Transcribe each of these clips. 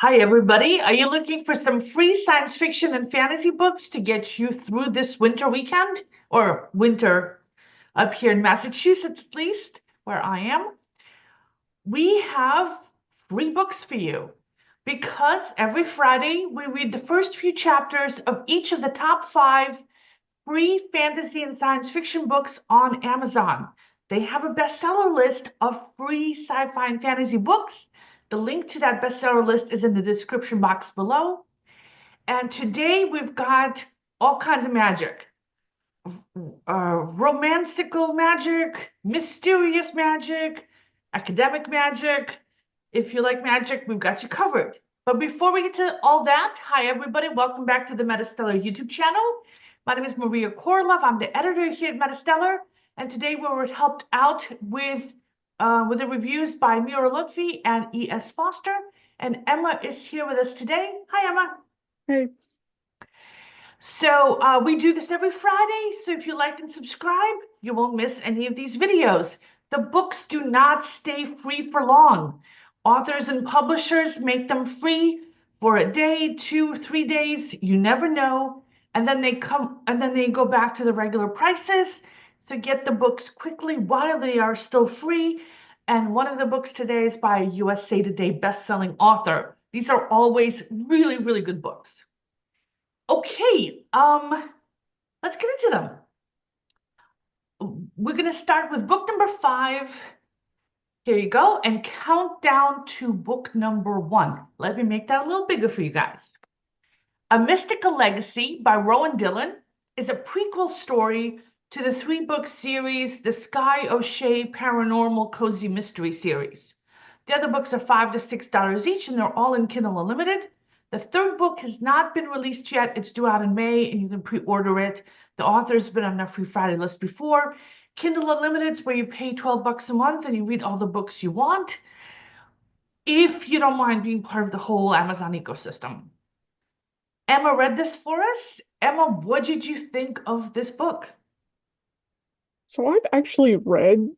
Hi, everybody. Are you looking for some free science fiction and fantasy books to get you through this winter weekend or winter up here in Massachusetts, at least where I am? We have free books for you because every Friday we read the first few chapters of each of the top five free fantasy and science fiction books on Amazon. They have a bestseller list of free sci-fi and fantasy books. The link to that bestseller list is in the description box below. And today we've got all kinds of magic. Romantical magic, mysterious magic, academic magic. If you like magic, we've got you covered. But before we get to all that, hi everybody, welcome back to the MetaStellar YouTube channel. My name is Maria KOROLOV. I'm the editor here at MetaStellar, and today we were helped out with the reviews by Mira Lutfi and E.S. Foster, and Emma is here with us today. Hi, Emma. Hey, So we do this every Friday, so if you like and subscribe, you won't miss any of these videos. The books do not stay free for long. Authors and publishers make them free for a day, 2, 3 days, you never know. And then they go back to the regular prices. So get the books quickly while they are still free. And one of the books today is by a USA Today best-selling author. These are always really, really good books. Okay, let's get into them. We're going to start with book number 5. Here you go, and count down to book number 1. Let me make that a little bigger for you guys. A Mystical Legacy by Rowan Dillon is a prequel story to the 3-book series, the Skye O'Shea Paranormal Cozy Mystery series. The other books are $5 to $6 each, and they're all in Kindle Unlimited. The 3rd book has not been released yet. It's due out in May, and you can pre-order it. The author's been on our Free Friday list before. Kindle Unlimited is where you pay $12 a month and you read all the books you want, if you don't mind being part of the whole Amazon ecosystem. Emma read this for us. Emma, what did you think of this book? so I've actually read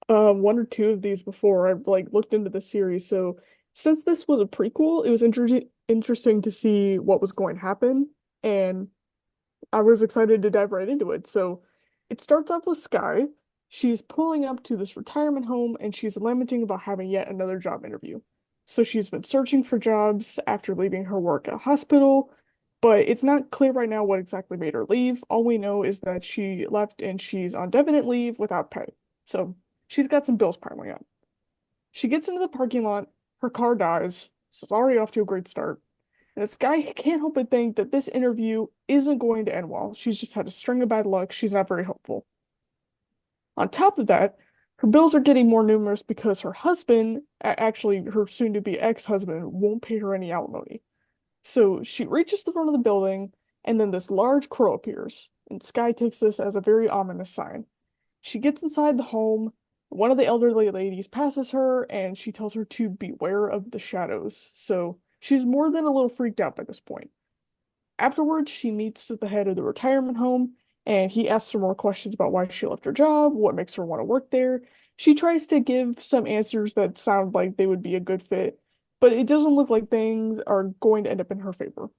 one or two of these before. I've looked into the series. So since this was a prequel, it was interesting to see what was going to happen, and I was excited to dive right into it. So it starts off with Skye. She's pulling up to this retirement home and she's lamenting about having yet another job interview. So she's been searching for jobs after leaving her work at a hospital, but it's not clear right now what exactly made her leave. All we know is that she left and she's on definite leave without pay. So she's got some bills piling up. She gets into the parking lot, her car dies, so it's already off to a great start. And this guy can't help but think that this interview isn't going to end well. She's just had a string of bad luck. She's not very hopeful. On top of that, her bills are getting more numerous because her husband, actually her soon-to-be ex-husband, won't pay her any alimony. So she reaches the front of the building, and then this large crow appears, and Skye takes this as a very ominous sign. She gets inside the home. One of the elderly ladies passes her, and she tells her to beware of the shadows. So she's more than a little freaked out by this point. Afterwards, she meets with the head of the retirement home, and he asks her more questions about why she left her job, what makes her want to work there. She tries to give some answers that sound like they would be a good fit, but it doesn't look like things are going to end up in her favor.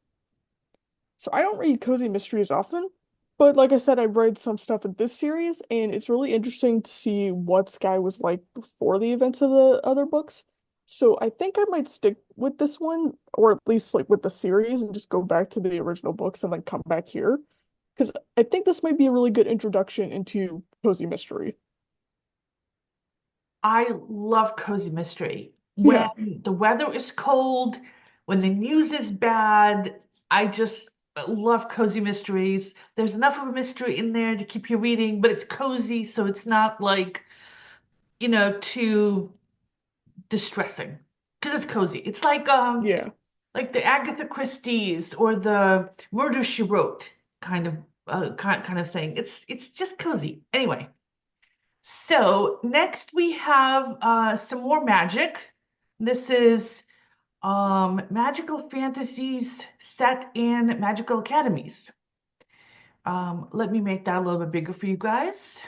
So I don't read cozy mysteries often, but like I said, I've read some stuff in this series, and it's really interesting to see what Skye was like before the events of the other books. So I think I might stick with this one, or at least like with the series, and just go back to the original books and then come back here. Because I think this might be a really good introduction into cozy mystery. I love cozy mystery. When Yeah. the weather is cold, when the news is bad, I just love cozy mysteries. There's enough of a mystery in there to keep you reading, but it's cozy, so it's not like, too distressing because it's cozy. It's Yeah. like the Agatha Christie's or the Murder She Wrote kind of kind of thing. It's just cozy. Anyway, so next we have some more magic. This is magical fantasies set in magical academies. Let me make that a little bit bigger for you guys.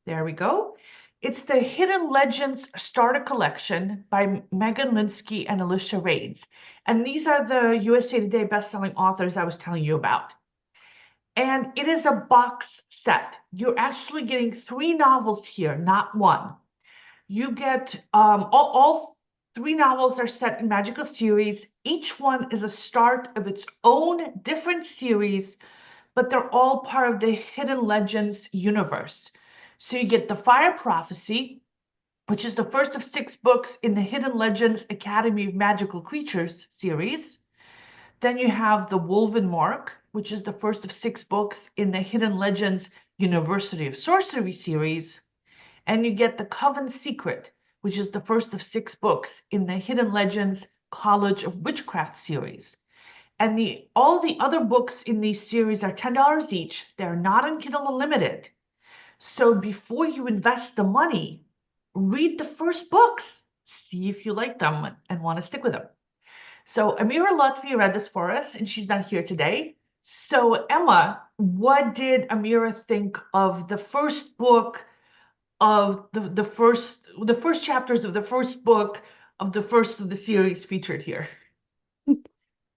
There we go. It's the Hidden Legends Starter Collection by Megan Linski and Alicia Rades. And these are the USA Today bestselling authors I was telling you about. And it is a box set. You're actually getting 3 novels here, not one. You get all 3 novels are set in magical series. Each one is a start of its own different series, but they're all part of the Hidden Legends universe. So you get the Fire Prophecy, which is the first of 6 books in the Hidden Legends Academy of Magical Creatures series. Then you have the Woven Mark, which is the first of 6 books in the Hidden Legends University of Sorcery series. And you get the Coven Secret, which is the first of 6 books in the Hidden Legends College of Witchcraft series. And all the other books in these series are $10 each. They're not on Kindle Unlimited. So before you invest the money, read the first books, see if you like them and want to stick with them. So Amira Lutfi read this for us, and she's not here today. So Emma, what did Amira think of the first book of the first chapters of the first book of the first of the series featured here?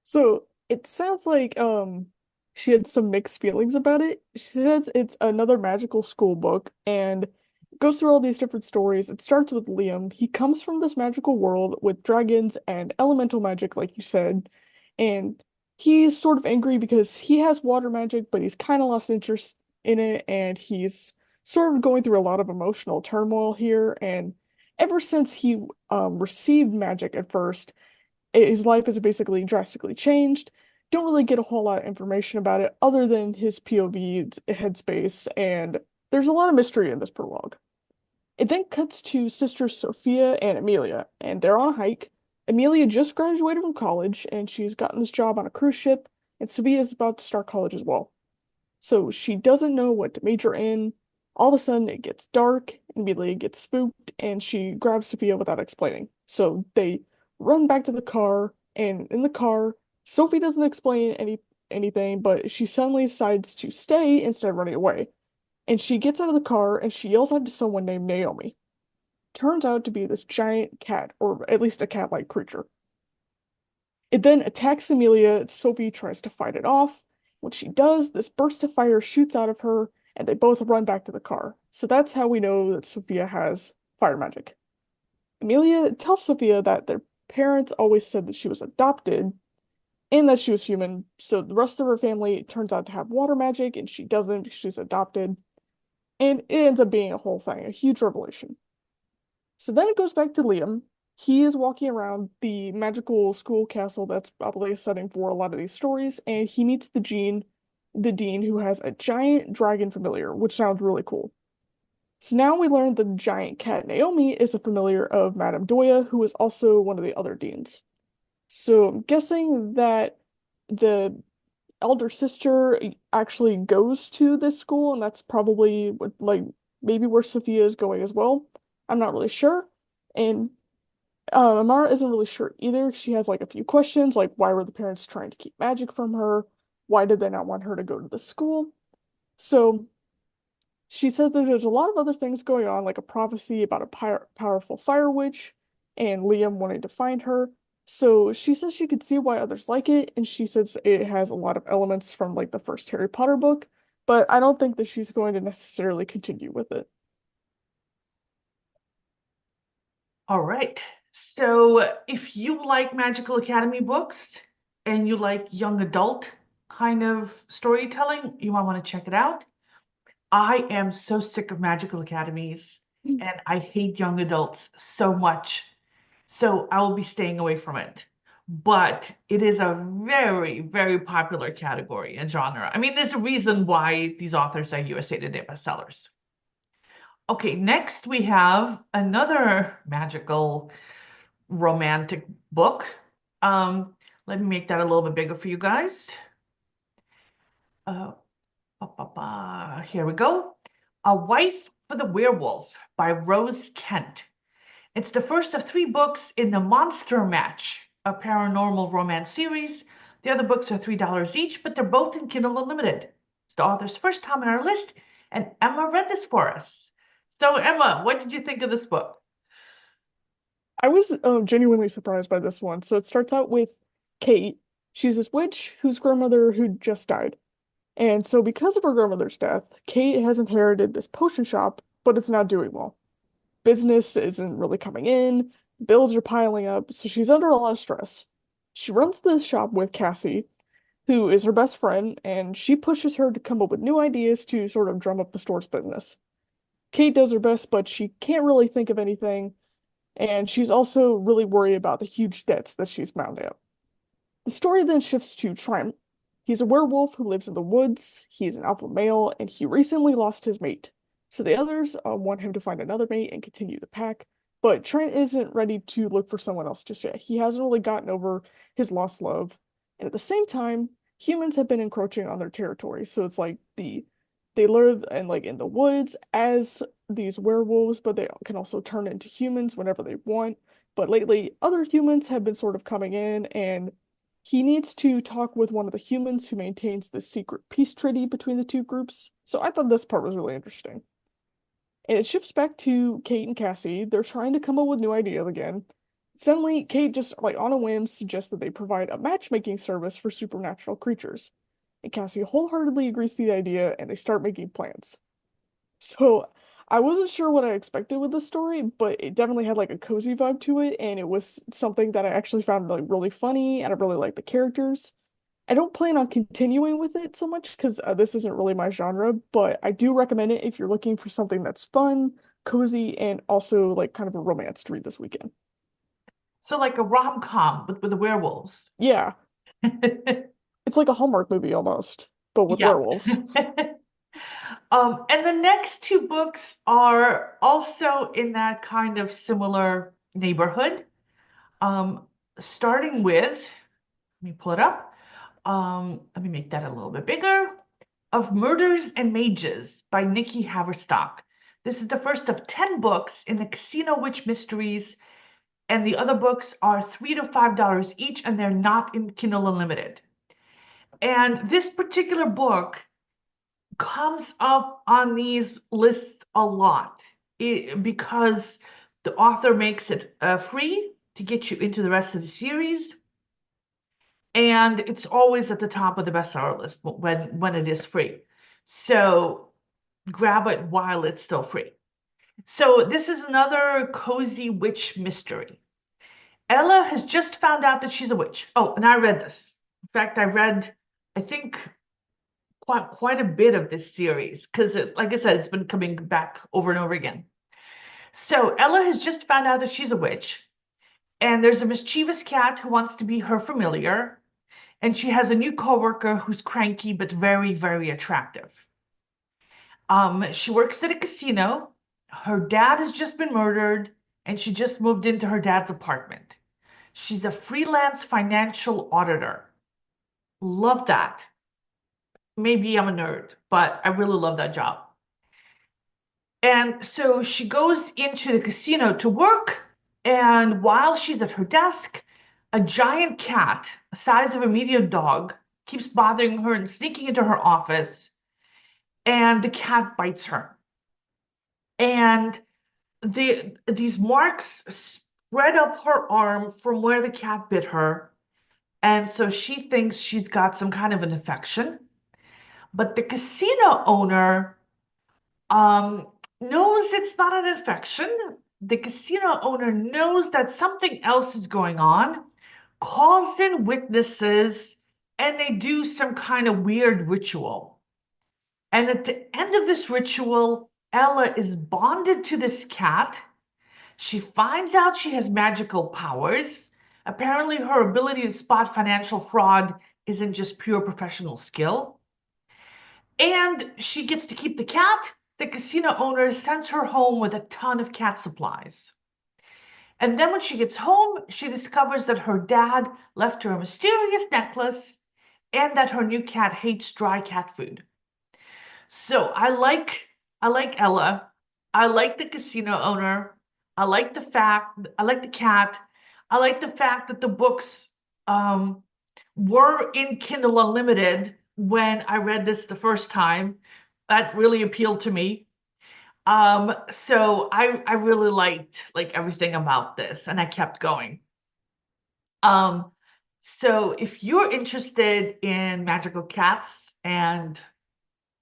So it sounds like she had some mixed feelings about it. She says it's another magical school book and goes through all these different stories. It starts with Liam. He comes from this magical world with dragons and elemental magic, like you said, and he's sort of angry because he has water magic, but he's kind of lost interest in it, and he's sort of going through a lot of emotional turmoil here. And ever since he received magic at first, his life is basically drastically changed. Don't really get a whole lot of information about it other than his POV headspace, and there's a lot of mystery in this prologue. It then cuts to sisters Sophia and Amelia, and they're on a hike. Amelia just graduated from college, and she's gotten this job on a cruise ship, and Sophia is about to start college as well. So she doesn't know what to major in. All of a sudden, it gets dark, Amelia gets spooked, and she grabs Sophia without explaining. So they run back to the car, and in the car, Sophie doesn't explain anything, but she suddenly decides to stay instead of running away. And she gets out of the car and she yells out to someone named Naomi. Turns out to be this giant cat, or at least a cat-like creature. It then attacks Amelia. Sophie tries to fight it off. When she does, this burst of fire shoots out of her, and they both run back to the car. So that's how we know that Sophia has fire magic. Amelia tells Sophia that their parents always said that she was adopted and that she was human, so the rest of her family turns out to have water magic, and she doesn't because she's adopted. And it ends up being a whole thing, a huge revelation. So then it goes back to Liam. He is walking around the magical school castle that's probably a setting for a lot of these stories, and he meets the dean, who has a giant dragon familiar, which sounds really cool. So now we learn the giant cat Naomi is a familiar of Madame Doya, who is also one of the other deans. So I'm guessing that the elder sister actually goes to this school, and that's probably what, like, maybe where Sophia is going as well. I'm not really sure. And Amara isn't really sure either. She has like a few questions, like why were the parents trying to keep magic from her? Why did they not want her to go to the school? So she says that there's a lot of other things going on, like a prophecy about a powerful fire witch and Liam wanting to find her. So she says she could see why others like it, and she says it has a lot of elements from like the first Harry Potter book, but I don't think that she's going to necessarily continue with it. All right. So if you like Magical Academy books and you like young adult kind of storytelling, you might want to check it out. I am so sick of magical academies and I hate young adults so much. So I will be staying away from it. But it is a very, very popular category and genre. I mean, there's a reason why these authors are USA Today bestsellers. Okay, next we have another magical romantic book. Let me make that a little bit bigger for you guys. Uh, Here we go. A Wife for the Werewolf by Rose Kent. It's the first of 3 books in the Monster Match, a paranormal romance series. The other books are $3 each, but they're both in Kindle Unlimited. It's the author's first time on our list, and Emma read this for us. So Emma, what did you think of this book? I was genuinely surprised by this one. So it starts out with Kate. She's this witch whose grandmother who just died. And so because of her grandmother's death, Kate has inherited this potion shop, but it's not doing well. Business isn't really coming in, bills are piling up, so she's under a lot of stress. She runs the shop with Cassie, who is her best friend, and she pushes her to come up with new ideas to sort of drum up the store's business. Kate does her best, but she can't really think of anything, and she's also really worried about the huge debts that she's mounting up. The story then shifts to Trent. He's a werewolf who lives in the woods, he's an alpha male, and he recently lost his mate. So the others want him to find another mate and continue the pack, but Trent isn't ready to look for someone else just yet. He hasn't really gotten over his lost love. And at the same time, humans have been encroaching on their territory. So it's like they live in the woods as these werewolves, but they can also turn into humans whenever they want. But lately, other humans have been sort of coming in, and he needs to talk with one of the humans who maintains the secret peace treaty between the two groups. So I thought this part was really interesting. And it shifts back to Kate and Cassie. They're trying to come up with new ideas again. Suddenly, Kate just, like on a whim, suggests that they provide a matchmaking service for supernatural creatures. And Cassie wholeheartedly agrees to the idea, and they start making plans. So I wasn't sure what I expected with this story, but it definitely had like a cozy vibe to it, and it was something that I actually found like really funny, and I really liked the characters. I don't plan on continuing with it so much because this isn't really my genre, but I do recommend it if you're looking for something that's fun, cozy, and also like kind of a romance to read this weekend. So like a rom-com with the werewolves. Yeah, it's like a Hallmark movie almost, but with Yeah. werewolves. And the next two books are also in that kind of similar neighborhood. Um, Starting with, let me pull it up. Let me make that a little bit bigger. Of Murders and Mages by Nikki Haverstock. This is the first of 10 books in the Casino Witch Mysteries, and the other books are $3 to $5 each, and they're not in Kindle Unlimited. And this particular book comes up on these lists a lot because the author makes it free to get you into the rest of the series. And it's always at the top of the bestseller list when it is free. So grab it while it's still free. So this is another cozy witch mystery. Ella has just found out that she's a witch. Oh, and I read this. In fact, I read, I think, quite a bit of this series because, like I said, it's been coming back over and over again. So Ella has just found out that she's a witch, and there's a mischievous cat who wants to be her familiar, and she has a new coworker who's cranky but very, very attractive. She works at a casino. Her dad has just been murdered, and she just moved into her dad's apartment. She's a freelance financial auditor. Love that. Maybe I'm a nerd, but I really love that job. And so she goes into the casino to work, and while she's at her desk, a giant cat, the size of a medium dog, keeps bothering her and sneaking into her office, and the cat bites her. And these marks spread up her arm from where the cat bit her, and so she thinks she's got some kind of an infection. But the casino owner um, knows it's not an infection. The casino owner knows that something else is going on, calls in witnesses, and they do some kind of weird ritual. And at the end of this ritual, Ella is bonded to this cat. She finds out she has magical powers. Apparently, her ability to spot financial fraud isn't just pure professional skill. And she gets to keep the cat. The casino owner sends her home with a ton of cat supplies. And then when she gets home, she discovers that her dad left her a mysterious necklace and that her new cat hates dry cat food. So I like Ella. I like the casino owner. I like the cat. I like the fact that the books um, were in Kindle Unlimited when I read this the first time. That really appealed to me. So I really liked like everything about this, and I kept going. Um, so if you're interested in magical cats and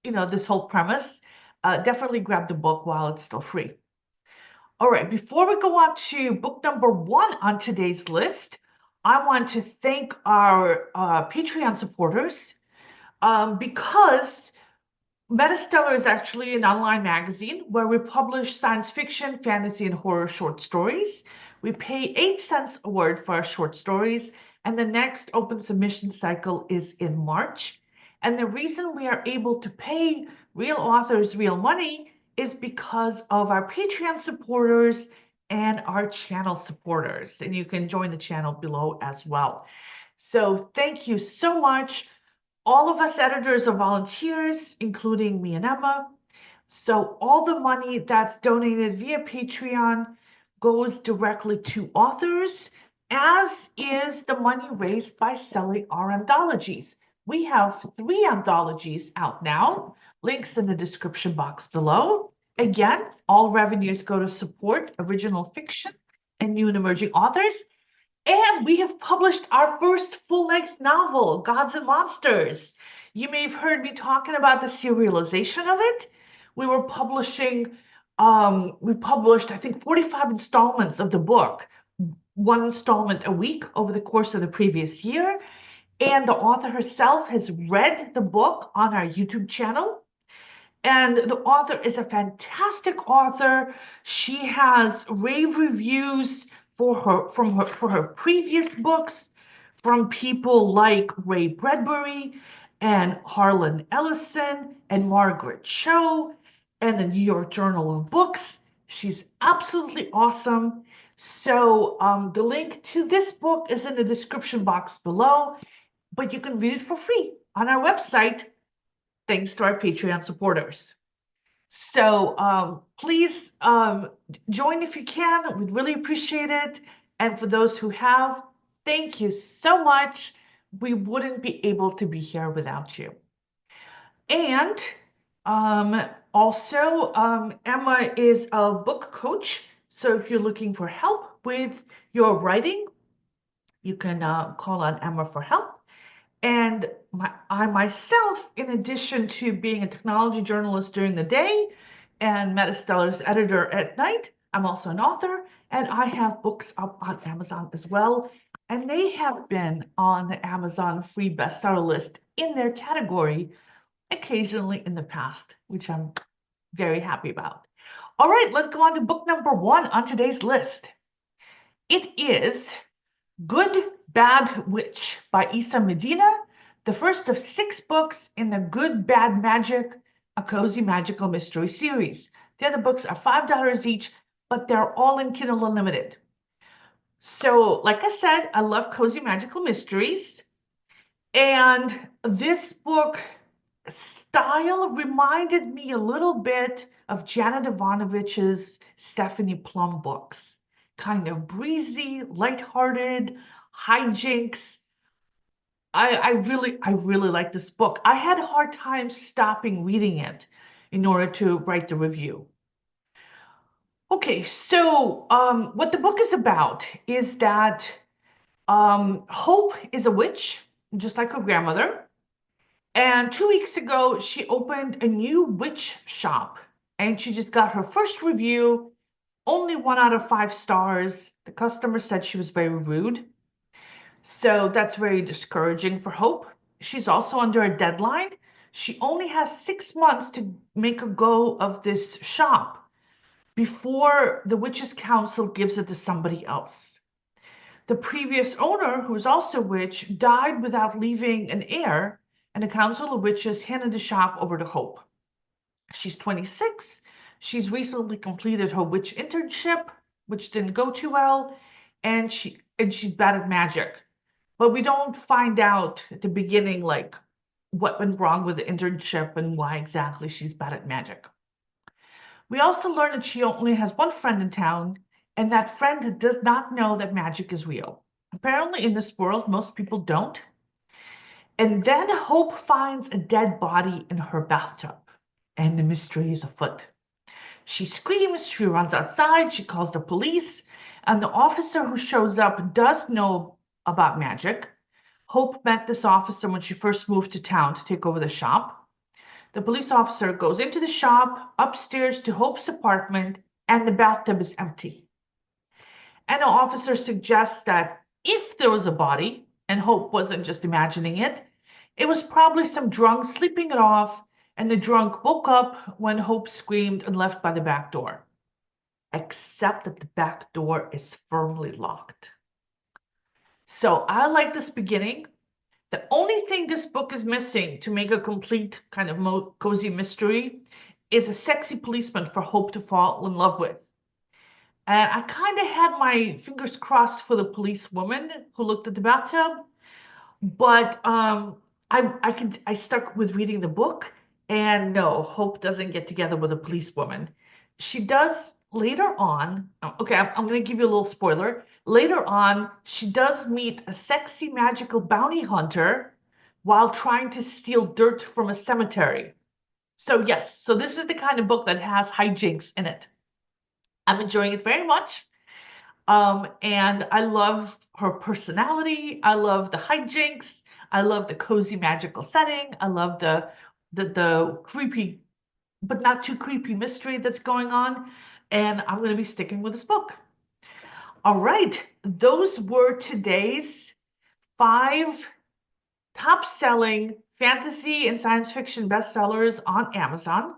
this whole premise, definitely grab the book while it's still free. All right, before we go on to book number one on today's list, I want to thank our Patreon supporters because MetaStellar is actually an online magazine where we publish science fiction, fantasy, and horror short stories. We pay 8 cents a word for our short stories, and the next open submission cycle is in March. And the reason we are able to pay real authors real money is because of our Patreon supporters and our channel supporters. And you can join the channel below as well. So thank you so much. All of us editors are volunteers, including me and Emma. So all the money that's donated via Patreon goes directly to authors, as is the money raised by selling our anthologies. We have 3 anthologies out now, links in the description box below. Again, all revenues go to support original fiction and new and emerging authors. And we have published our first full-length novel, Gods and Monsters. You may have heard me talking about the serialization of it. We were publishing, we published, I think, 45 installments of the book, one installment a week over the course of the previous year. And the author herself has read the book on our YouTube channel. And the author is a fantastic author. She has rave reviews for her previous books from people like Ray Bradbury and Harlan Ellison and Margaret Cho and the New York Journal of Books. She's absolutely awesome. So the link to this book is in the description box below, but you can read it for free on our website, thanks to our Patreon supporters. So please join if you can. We'd really appreciate it. And for those who have, thank you so much. We wouldn't be able to be here without you. And also, Emma is a book coach. So if you're looking for help with your writing, you can call on Emma for help. And I myself, in addition to being a technology journalist during the day and MetaStellar's editor at night, I'm also an author, and I have books up on Amazon as well. And they have been on the Amazon free bestseller list in their category occasionally in the past, which I'm very happy about. All right, let's go on to book number one on today's list. It is Good Bad Witch by Isa Medina, the first of 6 books in the Good Bad Magic, a cozy magical mystery series. The other books are $5 each, but they're all in Kindle Unlimited. So, like I said, I love cozy magical mysteries. And this book style reminded me a little bit of Janet Ivanovich's Stephanie Plum books. Kind of breezy, lighthearted, hijinks. I really like this book. I had a hard time stopping reading it in order to write the review. Okay, so what the book is about is that Hope is a witch, just like her grandmother. And 2 weeks ago, she opened a new witch shop, and she just got her first review, only 1 out of 5 stars. The customer said she was very rude. So that's very discouraging for Hope. She's also under a deadline. She only has 6 months to make a go of this shop before the Witches' Council gives it to somebody else. The previous owner, who's also a witch, died without leaving an heir, and the Council of Witches handed the shop over to Hope. She's 26. She's recently completed her witch internship, which didn't go too well, and she's bad at magic. But we don't find out at the beginning, like, what went wrong with the internship and why exactly she's bad at magic. We also learn that she only has one friend in town, and that friend does not know that magic is real. Apparently, in this world, most people don't. And then Hope finds a dead body in her bathtub, and the mystery is afoot. She screams, she runs outside, she calls the police, and the officer who shows up does know about magic. Hope met this officer when she first moved to town to take over the shop. The police officer goes into the shop, upstairs to Hope's apartment, and the bathtub is empty. And the officer suggests that if there was a body, and Hope wasn't just imagining it, it was probably some drunk sleeping it off, and the drunk woke up when Hope screamed and left by the back door. Except that the back door is firmly locked. So I like this beginning. The only thing this book is missing to make a complete kind of cozy mystery is a sexy policeman for Hope to fall in love with. And I kind of had my fingers crossed for the policewoman who looked at the bathtub, but I stuck with reading the book, and no, Hope doesn't get together with a policewoman. She does later on. Okay, I'm going to give you a little spoiler. Later on, she does meet a sexy magical bounty hunter while trying to steal dirt from a cemetery. So yes, so this is the kind of book that has hijinks in it. I'm enjoying it very much. And I love her personality. I love the hijinks. I love the cozy magical setting. I love the creepy, but not too creepy mystery that's going on. And I'm going to be sticking with this book. All right, those were today's 5 top-selling fantasy and science fiction bestsellers on Amazon.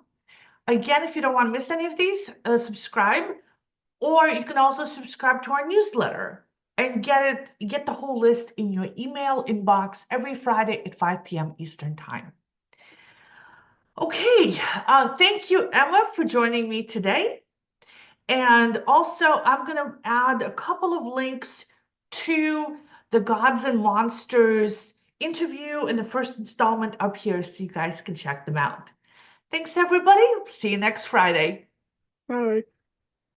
Again, if you don't want to miss any of these, subscribe. Or you can also subscribe to our newsletter and get the whole list in your email inbox every Friday at 5 p.m. Eastern Time. Okay, thank you, Emma, for joining me today. And also, I'm going to add a couple of links to the Gods and Monsters interview in the first installment up here so you guys can check them out. Thanks, everybody. See you next Friday. Bye.